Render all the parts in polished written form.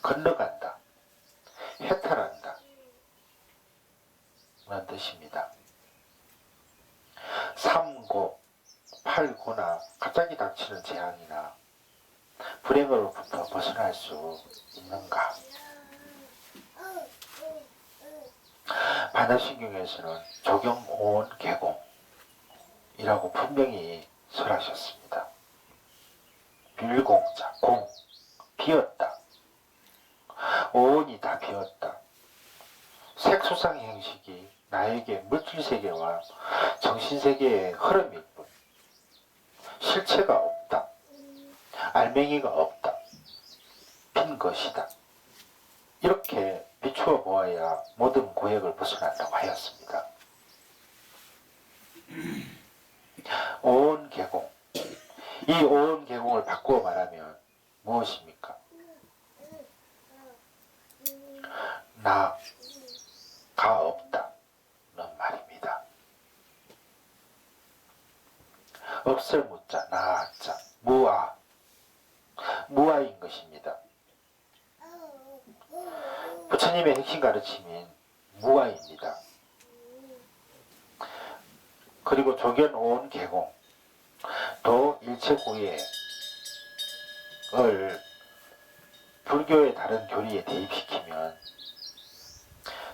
건너간다, 해탈한다 라는 뜻입니다. 삼고, 팔고나 갑자기 닥치는 재앙이나 불행으로부터 벗어날 수 있는가? 반야신경에서는 조경 오온 개공이라고 분명히 설하셨습니다. 빌공자, 공, 비었다. 오온이 다 비었다. 색소상 형식이 나에게 물질세계와 정신세계의 흐름일 뿐 실체가 없다. 알맹이가 없다. 빈 것이다. 이렇게 비추어 보아야 모든 고역을 벗어난다고 하였습니다. 오온 개공. 이 오온 개공을 바꾸어 말하면 무엇입니까? 나가 없다는 말입니다. 없을 무자, 나자, 무아. 무아인 것입니다. 부처님의 핵심 가르침인 무아입니다. 그리고 조견 오온 개공, 도 일체 고예을 불교의 다른 교리에 대입시키면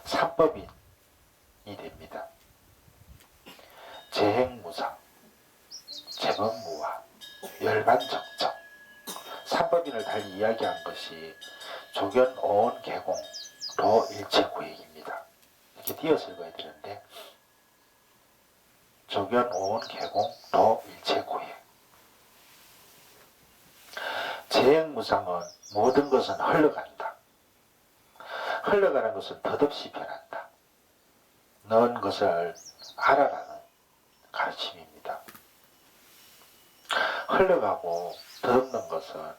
삼법인이 됩니다. 재행무상, 재범무화, 열반정정. 삼법인을 달리 이야기한 것이 조견 오온 개공, 도 일체 고액입니다. 이렇게 띄어서 읽어야 되는데 조견 오온 개공, 도 일체 고액. 재행무상은 모든 것은 흘러간다. 흘러가는 것은 덧없이 변한다. 넣은 것을 알아라는 가르침입니다. 흘러가고 덧없는 것은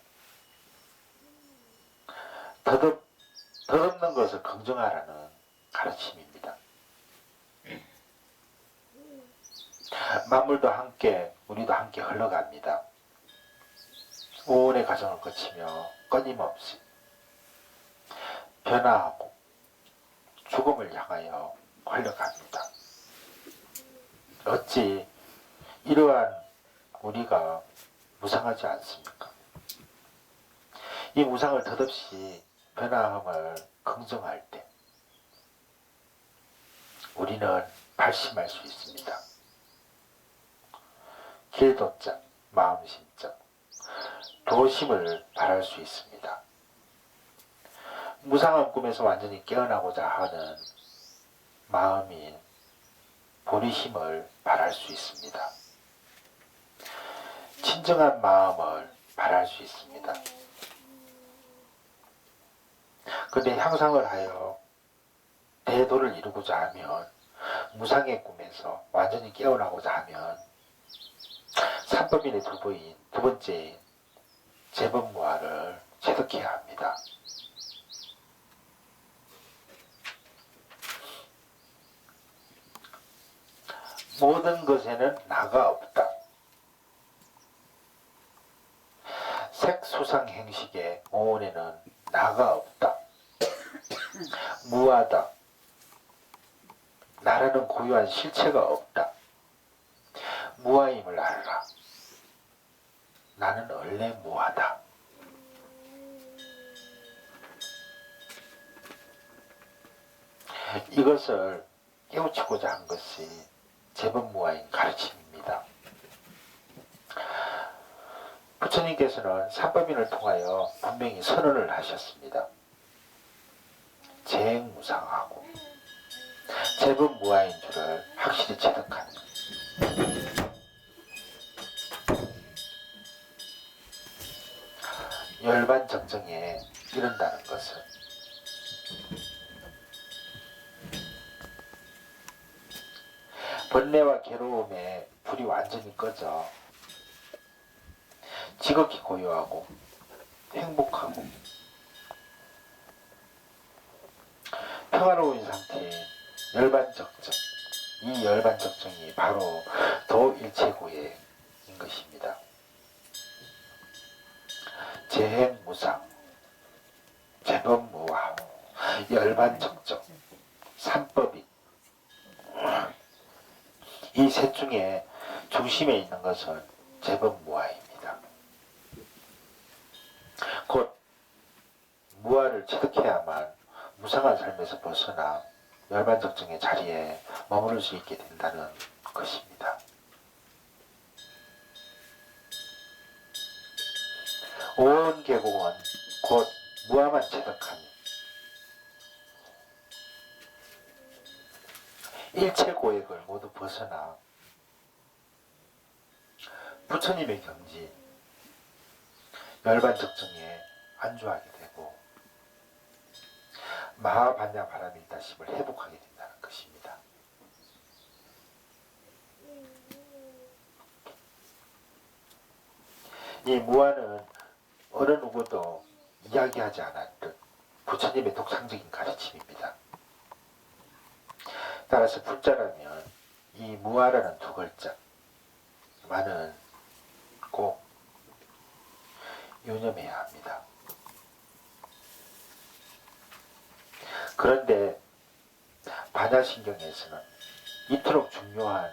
덧없는 것을 긍정하라는 가르침입니다. 만물도 함께 우리도 함께 흘러갑니다. 오온의 과정을 거치며 끊임없이 변화하고 죽음을 향하여 흘러갑니다. 어찌 이러한 우리가 무상하지 않습니까? 이 무상을 덧없이 변화함을 긍정할 때 우리는 발심할 수 있습니다. 길도자, 마음심자, 도심을 발할 수 있습니다. 무상한 꿈에서 완전히 깨어나고자 하는 마음인 보리심을 발할 수 있습니다. 진정한 마음을 발할 수 있습니다. 그런데 향상을 하여 대도를 이루고자 하면 무상의 꿈에서 완전히 깨어나고자 하면 삼법인의 두 번째 재범무화를 체득해야 합니다. 모든 것에는 나가 없다. 색수상 행식의 오온에는 나가 없다. 무하다. 나라는 고유한 실체가 없다. 무아임을 알라. 나는 원래 무하다. 이것을 깨우치고자 한 것이 재범무아인 가르침입니다. 부처님께서는 삼법인을 통하여 분명히 선언을 하셨습니다. 재행무상하고 재범무아인 줄을 확실히 체득하는 열반정정에 이른다는 것은 번뇌와 괴로움에 불이 완전히 꺼져 지극히 고요하고 행복하고 평화로운 상태인 열반적정, 이 열반적정이 바로 도일체고예인 것입니다. 재행무상, 재범 열반적정, 삼법인, 이 셋 중에 중심에 있는 것은 제법 무아입니다. 곧 무아를 체득해야만 무상한 삶에서 벗어나 열반적정의 자리에 머무를 수 있게 된다는 것입니다. 온 계공은 곧 무아만 체득하니 일체 고액을 모두 벗어나 부처님의 경지 열반적정에 안주하게 되고 마하반야 바라밀다심을 회복하게 된다는 것입니다. 이 무아는 어느 누구도 이야기하지 않았듯 부처님의 독창적인 가르침입니다. 따라서 불자라면 이 무아라는 두 글자만은 꼭 유념해야 합니다. 그런데 반야신경에서는 이토록 중요한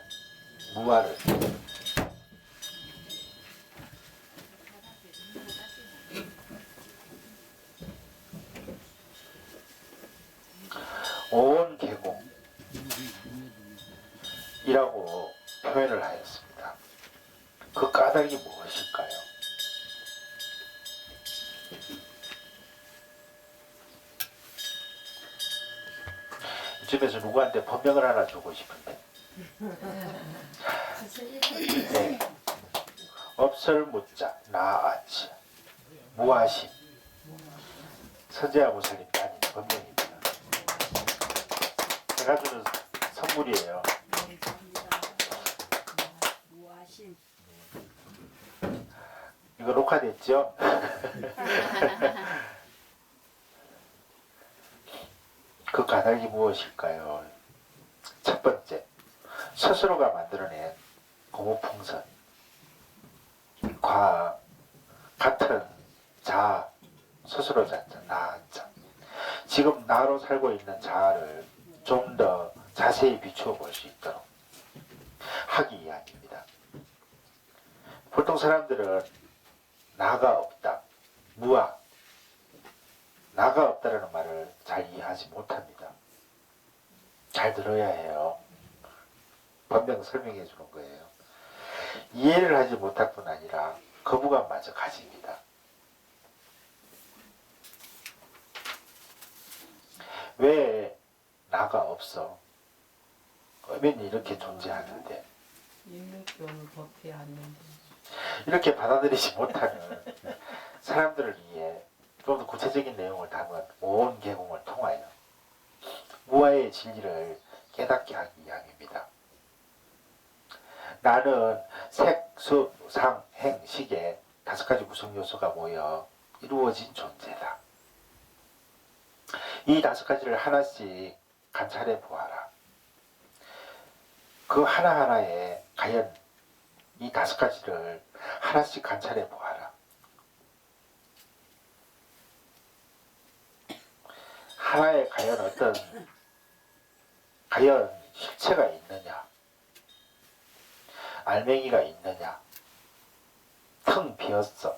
무아를 온 계공이라고 표현을 하였습니다. 그 까닭이 무엇일까요? 이쯤에서 누구한테 법명을 하나 주고 싶은데. 네. 업설무자 나아치 무아심 서재아 무슬림 단임 법명입니다. 제가 주는 선물이에요. 무아심. 이거 녹화됐죠? 그 까닭이 무엇일까요? 첫 번째, 스스로가 만들어낸 고무풍선과 같은 자아, 스스로 자자, 나자. 지금 나로 살고 있는 자아를 좀 더 자세히 비추어 볼 수 있도록 하기 위함입니다. 보통 사람들은 나가 없다, 무아, 나가 없다라는 말을 잘 이해하지 못합니다. 잘 들어야 해요. 법명 설명해 주는 거예요. 이해를 하지 못할 뿐 아니라 거부감마저 가집니다. 왜 나가 없어? 엄연히 이렇게 존재하는데 인맥교는 법이 않는데 이렇게 받아들이지 못하는 사람들을 위해 좀 더 구체적인 내용을 담은 온 계공을 통하여 무아의 진리를 깨닫게 하기 위함입니다. 나는 색, 수, 상, 행, 식의 5가지 구성 요소가 모여 이루어진 존재다. 이 5가지를 하나씩 관찰해 보아라. 그 하나하나에 과연 이 5가지를 하나씩 관찰해 보아라. 하나에 과연 실체가 있느냐, 알맹이가 있느냐, 텅 비었어.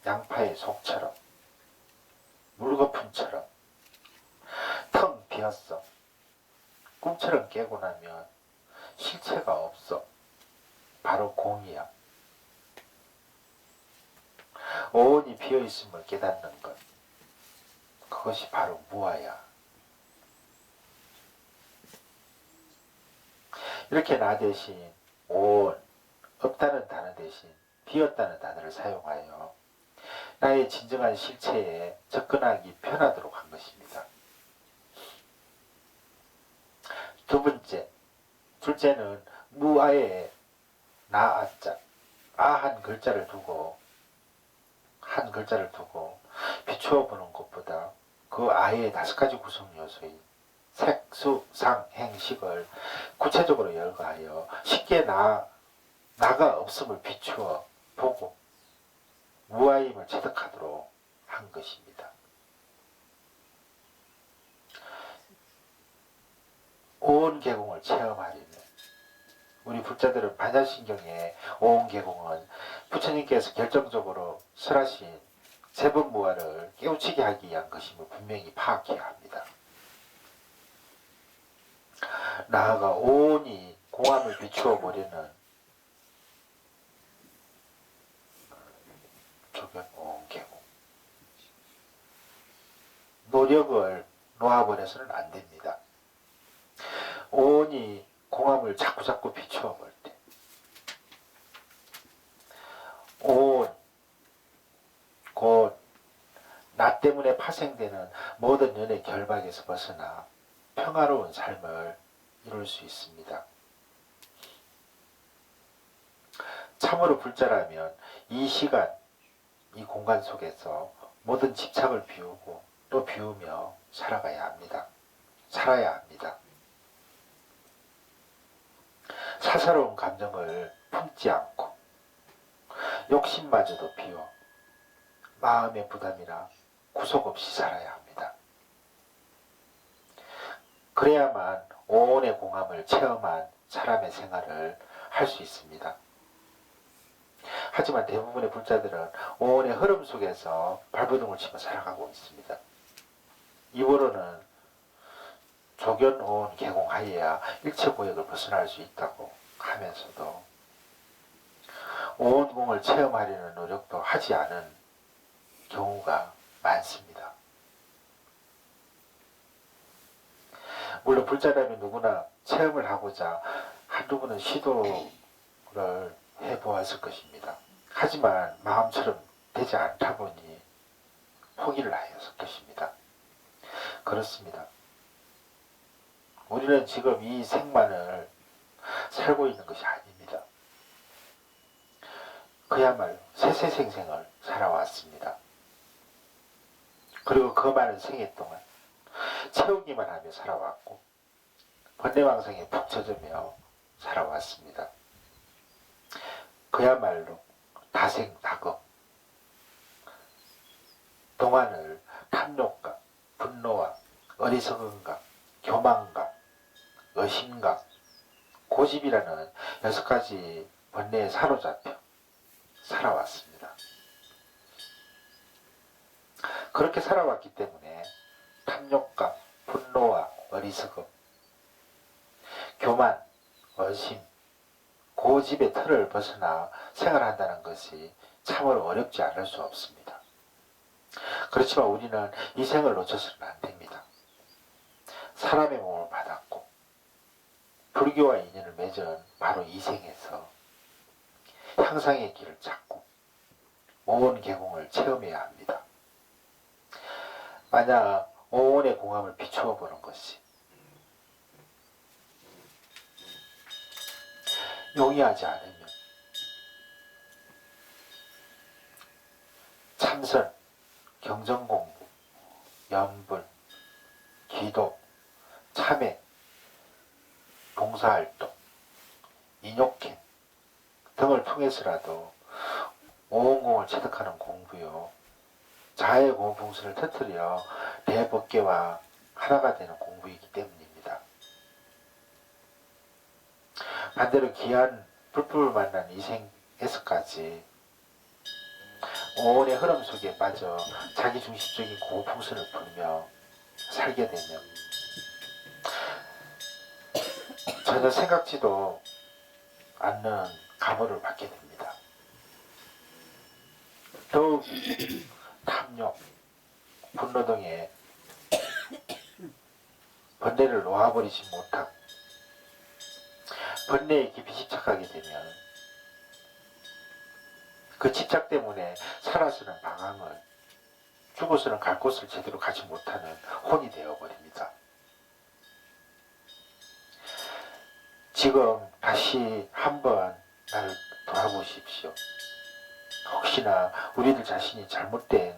양파의 속처럼, 물거품처럼 텅 비었어. 꿈처럼 깨고 나면 실체가 없어. 바로 공이야. 오온이 비어있음을 깨닫는 것, 그것이 바로 무아야. 이렇게 나 대신 온, 없다는 단어 대신 비었다는 단어를 사용하여 나의 진정한 실체에 접근하기 편하도록 한 것입니다. 둘째는 무아에 나아자, 한 글자를 두고 비추어 보는 것보다 그 아의 5가지 구성 요소인 색, 수, 상, 행, 식을 구체적으로 열거하여 쉽게 나가 없음을 비추어 보고 무아임을 체득하도록 한 것입니다. 온 계공을 체험하리는, 우리 불자들은 반야신경의 온 계공은 부처님께서 결정적으로 설하신 세번무화를 깨우치게 하기 위한 것임을 분명히 파악해야 합니다. 나아가 온이 공함을 비추어 보려는 조견 온 계공, 노력을 놓아버려서는 안 됩니다. 온이 공함을 자꾸자꾸 비추어 볼 때, 온, 곧 나 때문에 파생되는 모든 연의 결박에서 벗어나 평화로운 삶을 이룰 수 있습니다. 참으로 불자라면 이 시간, 이 공간 속에서 모든 집착을 비우고 또 비우며 살아가야 합니다. 살아야 합니다. 사사로운 감정을 품지 않고 욕심마저도 비워 마음의 부담이나 구속 없이 살아야 합니다. 그래야만 온의 공함을 체험한 사람의 생활을 할 수 있습니다. 하지만 대부분의 불자들은 온의 흐름 속에서 발버둥을 치며 살아가고 있습니다. 입으로는 조견온 개공하여야 일체고역을 벗어날 수 있다고 하면서도 온 공을 체험하려는 노력도 하지 않은 경우가 많습니다. 물론 불자라면 누구나 체험을 하고자 한두 번은 시도를 해보았을 것입니다. 하지만 마음처럼 되지 않다 보니 포기를 하였을 것입니다. 그렇습니다. 우리는 지금 이 생만을 살고 있는 것이 아닙니다. 그야말로 세세생생을 살아왔습니다. 그리고 그 많은 생애 동안 채우기만 하며 살아왔고 번뇌망상에 푹 젖으며 살아왔습니다. 그야말로 다생다거, 동안을 탐욕과 분노와 어리석음과 교만과 의심과 고집이라는 6가지 번뇌에 사로잡혀 살아왔습니다. 그렇게 살아왔기 때문에 탐욕과 분노와 어리석음, 교만, 의심, 고집의 틀을 벗어나 생활한다는 것이 참으로 어렵지 않을 수 없습니다. 그렇지만 우리는 이 생을 놓쳐서는 안 됩니다. 사람의 몸을 받았고 불교와 인연을 맺은 바로 이 생에서 향상의 길을 찾고 오온 계공을 체험해야 합니다. 만약 오온의 공함을 비추어 보는 것이 용이하지 않으면 참선, 경전공부, 염불, 기도, 참회, 봉사활동, 인욕행 등을 통해서라도 오온공을 체득하는 공부요, 자의 고풍선을 터뜨려 대법계와 하나가 되는 공부이기 때문입니다. 반대로 귀한 불법을 만난 이생에서까지 오온의 흐름 속에 빠져 자기중심적인 고풍선을 부르며 살게 되면 전혀 생각지도 않는 감호를 받게 됩니다. 더욱 탐욕, 분노 등의 번뇌를 놓아버리지 못하고 번뇌에 깊이 집착하게 되면 그 집착 때문에 살아서는 방황을, 죽어서는 갈 곳을 제대로 가지 못하는 혼이 되어버립니다. 지금 다시 한번 나를 돌아보십시오. 혹시나 우리들 자신이 잘못된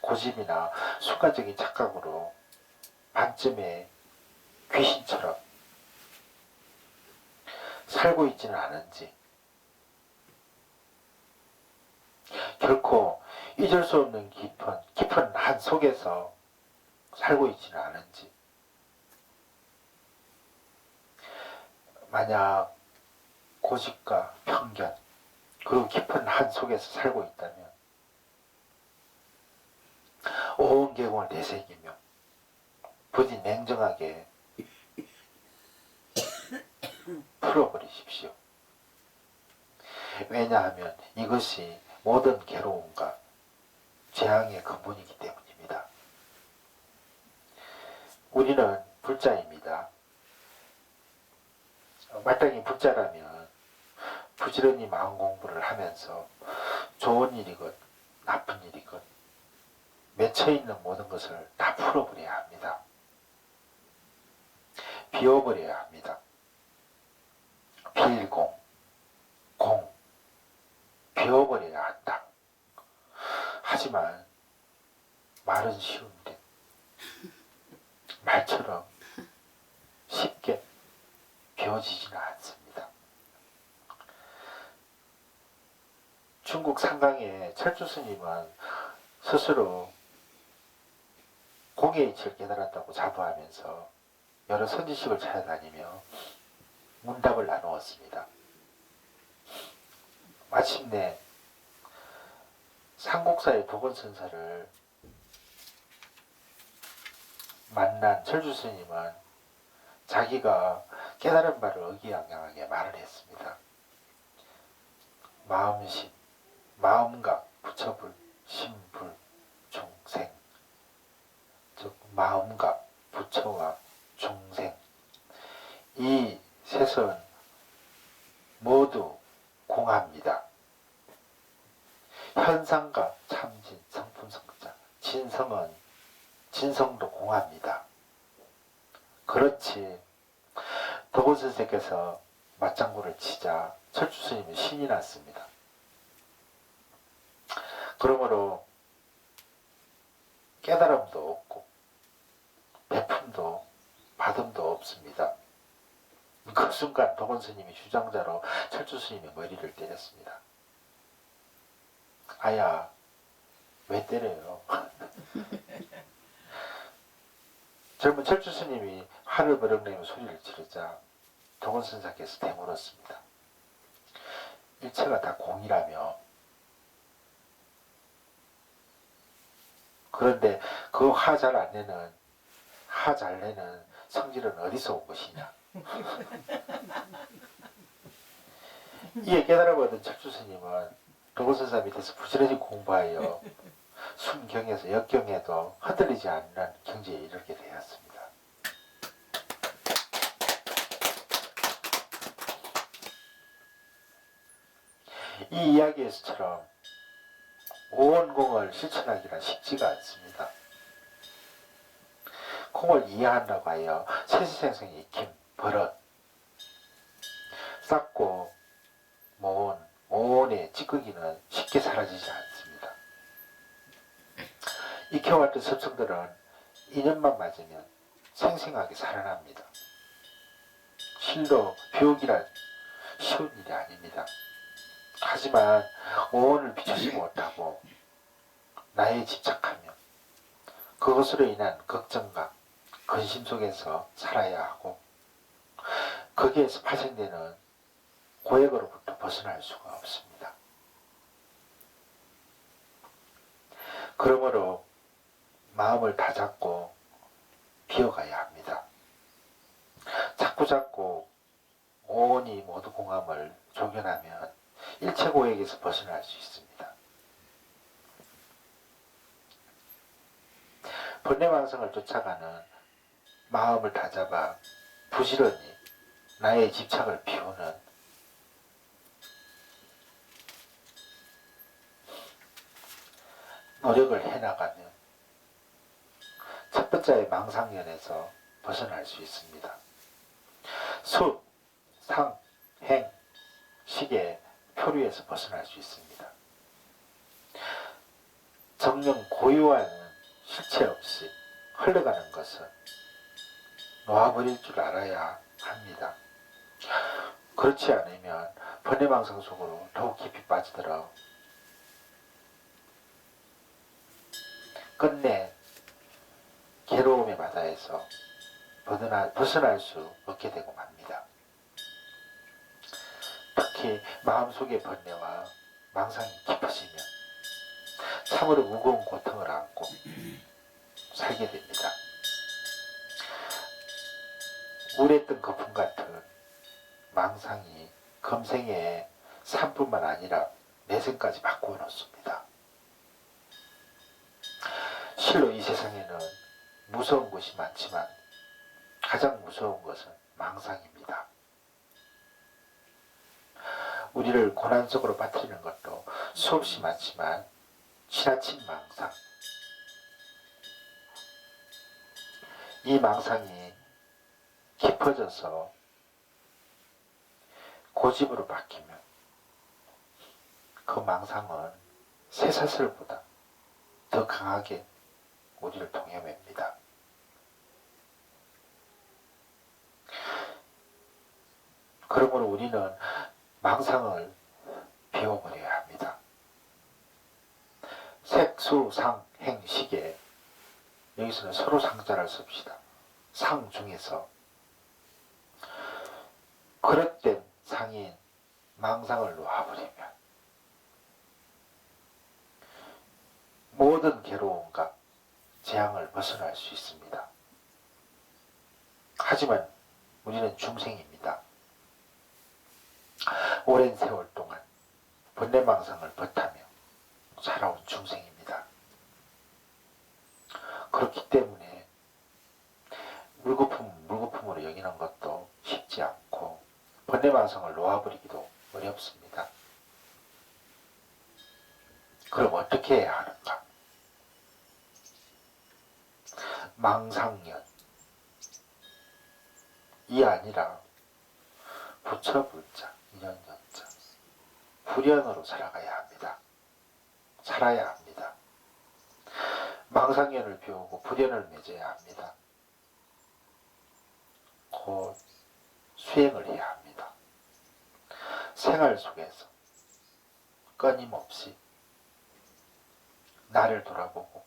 고집이나 순간적인 착각으로 반쯤에 귀신처럼 살고 있지는 않은지, 결코 잊을 수 없는 깊은 한 속에서 살고 있지는 않은지, 만약 고집과 편견 그리고 깊은 한 속에서 살고 있다면 온 계공을 내새기며 부디 냉정하게 풀어버리십시오. 왜냐하면 이것이 모든 괴로움과 재앙의 근본이기 때문입니다. 우리는 불자입니다. 마땅히 불자라면 부지런히 마음 공부를 하면서 좋은 일이건 나쁜 일이건 맺혀있는 모든 것을 다 풀어버려야 합니다. 비워버려야 합니다. 빌공, 공, 비워버려야 한다. 하지만 말은 쉬운데 말처럼 쉽게 비워지지는 않습니다. 중국 상강의 철주 스님은 스스로 공의 이치를 깨달았다고 자부하면서 여러 선지식을 찾아다니며 문답을 나누었습니다. 마침내 삼국사의 도건선사를 만난 철주 스님은 자기가 깨달은 바를 의기양양하게 말을 했습니다. 마음심, 마음각, 부처불, 심불, 중생. 즉 마음각, 부처와 중생. 이 셋은 모두 공합니다. 현상과 참진, 성품성자. 진성도 공합니다. 그렇지 도건선생께서 맞장구를 치자 철주스님은 신이 났습니다. 그러므로 깨달음도 없고 베품도 받음도 없습니다. 그 순간 도건스님이 휴장자로 철주스님의 머리를 때렸습니다. 아야, 왜 때려요? 젊은 철주스님이 화를 버럭내며 소리를 지르자 도건선사께서 되물었습니다. 일체가 다 공이라며. 그런데 그 화 잘 안 내는, 화 잘 내는 성질은 어디서 온 것이냐? 이에 깨달아버린 철주스님은 도건선사 밑에서 부지런히 공부하여 순경에서 역경에도 흔들리지 않는 경지에 이르게 되었습니다. 이 이야기에서처럼 온 공을 실천하기란 쉽지가 않습니다. 공을 이해한다고 하여 세시생생의 익힘, 버릇, 쌓고 모은, 오온의 찌꺼기는 쉽게 사라지지 않습니다. 익혀왔던 습성들은 인연만 맞으면 생생하게 살아납니다. 실로 비우기란 쉬운 일이 아닙니다. 하지만 오온을 비추지 못하고 나에 집착하며 그것으로 인한 걱정과 근심 속에서 살아야 하고 거기에서 파생되는 고액으로부터 벗어날 수가 없습니다. 그러므로 마음을 다잡고 비워가야 합니다. 자꾸자꾸 오온이 모두 공함을 조견하면 일체고액에서 벗어날 수 있습니다. 번뇌망성을 쫓아가는 마음을 다잡아 부지런히 나의 집착을 비우는 노력을 해나가면 첫 번째의 망상연에서 벗어날 수 있습니다. 수, 상, 행, 식의 표류에서 벗어날 수 있습니다. 정령 고유한 실체 없이 흘러가는 것은 놓아버릴 줄 알아야 합니다. 그렇지 않으면 번뇌망상 속으로 더욱 깊이 빠지더라 끝내 괴로움의 바다에서 벗어날 수 없게 되고 맙니다. 특히 마음속의 번뇌와 망상이 깊어지면 참으로 무거운 고통을 안고 살게 됩니다. 우울했던 거품 같은 망상이 금생의 삶뿐만 아니라 내생까지 바꾸어 놓습니다. 실로 이 세상에는 무서운 것이 많지만 가장 무서운 것은 망상입니다. 우리를 고난 속으로 빠뜨리는 것도 수없이 많지만 지나친 망상, 이 망상이 깊어져서 고집으로 바뀌면 그 망상은 쇠사슬보다 더 강하게 우리를 동여맵니다. 그러므로 우리는 망상을 비워버려야 합니다. 색수상행식에 여기서는 서로 상자를 씁시다. 상 중에서 그릇된 상인 망상을 놓아버리면 모든 괴로움과 재앙을 벗어날 수 있습니다. 하지만 우리는 중생입니다. 오랜 세월 동안 번뇌망상을 버타며 살아온 중생입니다. 그렇기 때문에 물거품으로 여기는 것도 쉽지 않고 번뇌망상을 놓아버리기도 어렵습니다. 그럼 어떻게 해야 하는가? 망상년 이 아니라 부처불자 인연연자 불연으로 살아가야 합니다. 살아야 합니다. 망상년을 비우고 불연을 맺어야 합니다. 곧 수행을 해야 합니다. 생활 속에서 끊임없이 나를 돌아보고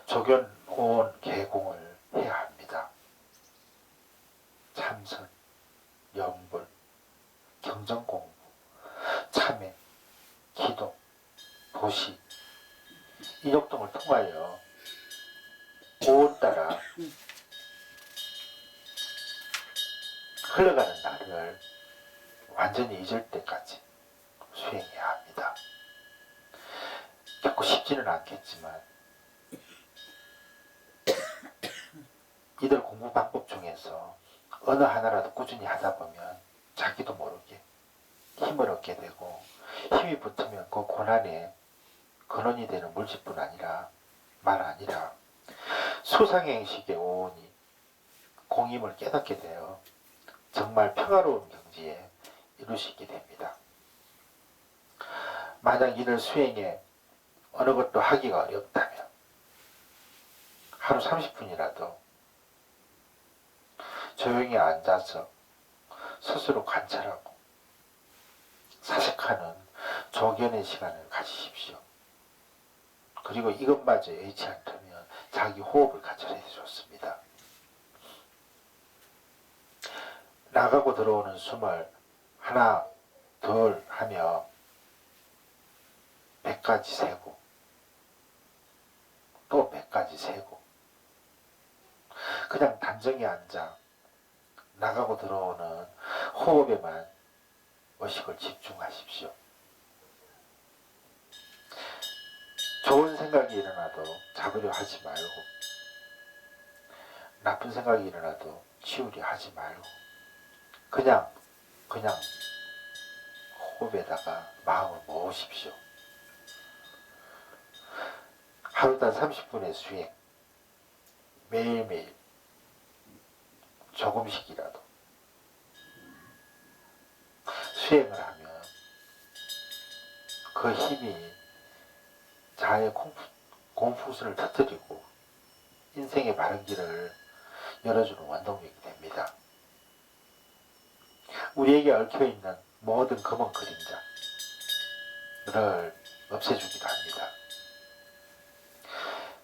조견온 계공을 해야 합니다. 참선, 염불, 경전공부, 참회, 기도, 도시, 인욕 등을 통하여 오늘따라 흘러가는 나를 완전히 잊을 때까지 수행해야 합니다. 결코 쉽지는 않겠지만 이들 공부 방법 중에서 어느 하나라도 꾸준히 하다 보면 자기도 모르게 힘을 얻게 되고 힘이 붙으면 그 고난에 근원이 되는 물질뿐 아니라 말 아니라 수상행식의 오온이 공임을 깨닫게 되어 정말 평화로운 경지에 이루시게 됩니다. 만약 이들 수행에 어느 것도 하기가 어렵다면 하루 30분이라도 조용히 앉아서 스스로 관찰하고 사색하는 조견의 시간을 가지십시오. 그리고 이것마저 여의치 않다면 자기 호흡을 관찰해도 좋습니다. 나가고 들어오는 숨을 하나, 둘 하며 100가지 세고 또 100가지 세고 그냥 단정히 앉아 나가고 들어오는 호흡에만 의식을 집중하십시오. 좋은 생각이 일어나도 잡으려 하지 말고 나쁜 생각이 일어나도 치우려 하지 말고 그냥 호흡에다가 마음을 모으십시오. 하루당 30분의 수행 매일매일 조금씩이라도 수행을 하면 그 힘이 자아의 공풍수를 터뜨리고 인생의 바른 길을 열어주는 원동력이 됩니다. 우리에게 얽혀있는 모든 검은 그림자를 없애주기도 합니다.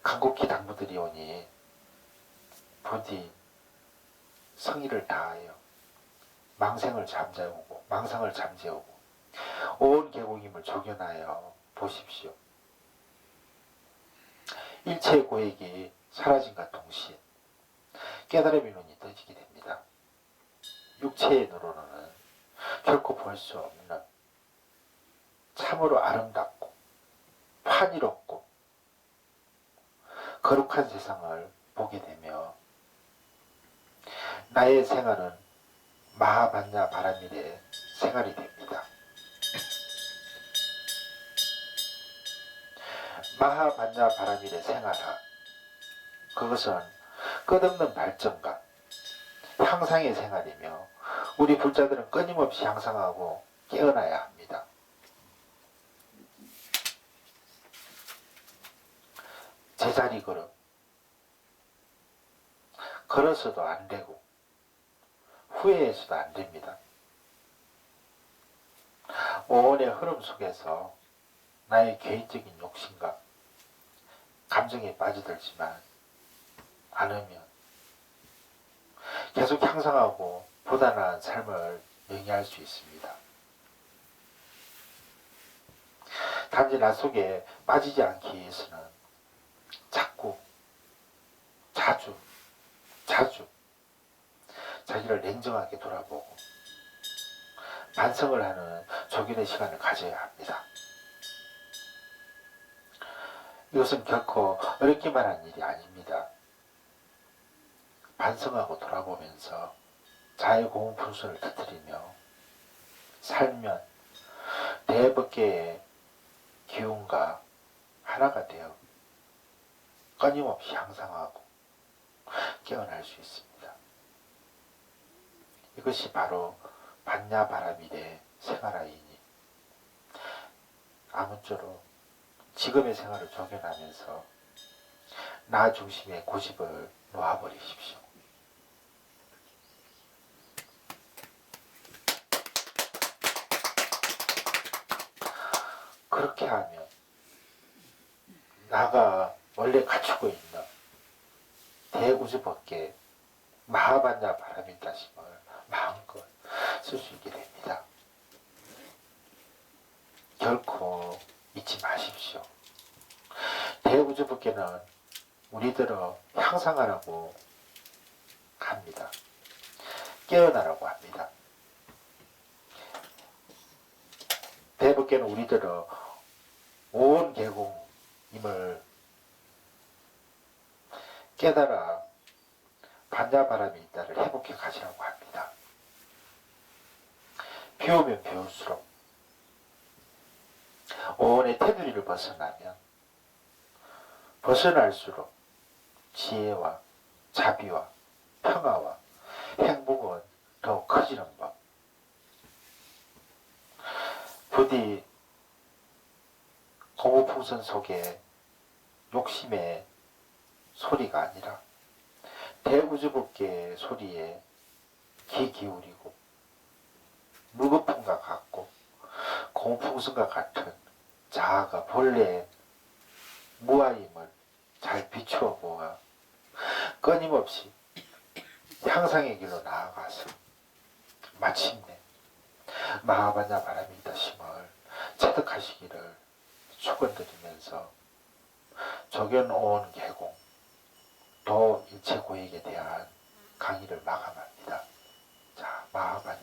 간곡히 당부들이 오니 부디 성의를 다하여 망생을 잠재우고 망상을 잠재우고 온 계곡임을 조견하여 보십시오. 일체의 고액이 사라짐과 동시에 깨달음의 눈이 떠지게 됩니다. 육체의 눈으로는 결코 볼 수 없는 참으로 아름답고 환희롭고 거룩한 세상을 보게 되며 나의 생활은 마하반야 바라밀의 생활이 됩니다. 마하반야 바라밀의 생활화, 그것은 끝없는 발전과 향상의 생활이며 우리 불자들은 끊임없이 향상하고 깨어나야 합니다. 제자리 걸음, 걸어서도 안 되고 후회해서도 안 됩니다. 오온의 흐름 속에서 나의 개인적인 욕심과 감정에 빠져들지만 않으면 계속 향상하고 보다 나은 삶을 영위할 수 있습니다. 단지 나 속에 빠지지 않기 위해서는 자꾸 자주 자기를 냉정하게 돌아보고 반성을 하는 조견의 시간을 가져야 합니다. 이것은 결코 어렵기만 한 일이 아닙니다. 반성하고 돌아보면서 자의 고운 분수를 터뜨리며 살면 대법계의 기운과 하나가 되어 끊임없이 향상하고 깨어날 수 있습니다. 이것이 바로 반야바라밀의 생활화이니 아무쪼록 지금의 생활을 조견하면서 나 중심의 고집을 놓아버리십시오. 그렇게 하면 나가 원래 갖추고 있는 대우주법계 마하반야 바라밀다심을 마음껏 쓸 수 있게 됩니다. 결코 잊지 마십시오. 대우주법계는 우리들을 향상하라고 합니다. 깨어나라고 합니다. 대법계는 우리들을 온 계곡임을 깨달아 반야바람이 있다를 회복해 가시라고 합니다. 배우면 배울수록 오온의 테두리를 벗어나면 벗어날수록 지혜와 자비와 평화와 행복은 더욱 커지는 법. 부디 고무풍선 속에 욕심의 소리가 아니라 대우주법계의 소리에 귀 기울이고 물거품과 같고 고무풍선과 같은 자아가 본래의 무아임을 잘 비추어 보아 끊임없이 향상의 길로 나아가서 마침내 마하반야 바라밀다심을 체득하시기를 축원드리면서 조견온 계공 도 일체 고액에 대한 강의를 마감합니다. 자, 마하반야